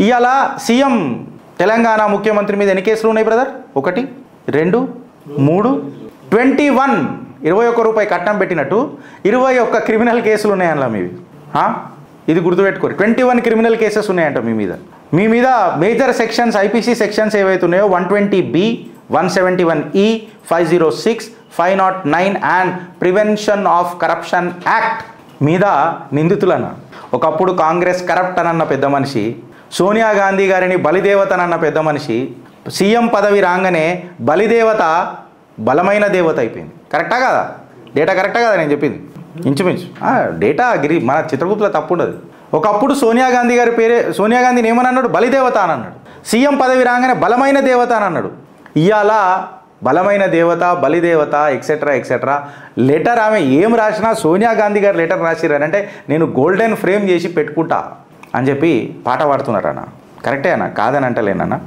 ఇవాళ సీఎం తెలంగాణ ముఖ్యమంత్రి మీద ఎన్ని కేసులు ఉన్నాయి బ్రదర్? 1 2 3 21 21 రూపాయి కట్నం పెట్టినట్టు 21 క్రిమినల్ కేసులు ఉన్నాయి అందులో మీవి. ఇది గుర్తుపెట్టుకోరు. 21 క్రిమినల్ కేసెస్ ఉన్నాయంట మీ మీద మేజర్ సెక్షన్స్ ఐపీసీ సెక్షన్స్ ఏవైతే ఉన్నాయో 120B 171E 506 509 and prevention of corruption act మీద నిందితులన్న. ఒకప్పుడు కాంగ్రెస్ కరప్ట్ అన్న పెద్ద మనిషి, సోనియా గాంధీ గారిని బలిదేవతనన్న పెద్ద మనిషి, సీఎం పదవి రాగానే బలిదేవత బలమైన దేవత అయిపోయింది. కరెక్టా కదా? డేటా కరెక్టా కదా నేను చెప్పింది? ఇంచుమించు డేటా మన చిత్రగుప్తులో తప్పు ఉండదు. ఒకప్పుడు సోనియా గాంధీ గారి పేరే, సోనియా గాంధీని ఏమని అన్నాడు? బలిదేవత అని అన్నాడు. సీఎం పదవి రాగానే బలమైన దేవత అని అన్నాడు. ఇవాళ బలమైన దేవత, బలిదేవత ఎక్సెట్రా ఎక్సెట్రా లెటర్ ఆమె ఏం రాసినా సోనియా గాంధీ గారు లెటర్ రాసిరారంటే నేను గోల్డెన్ ఫ్రేమ్ చేసి పెట్టుకుంటా అని చెప్పి పాట పాడుతున్నారన్న. కరెక్టే అన్న, కాదని అంటలేనన్నా.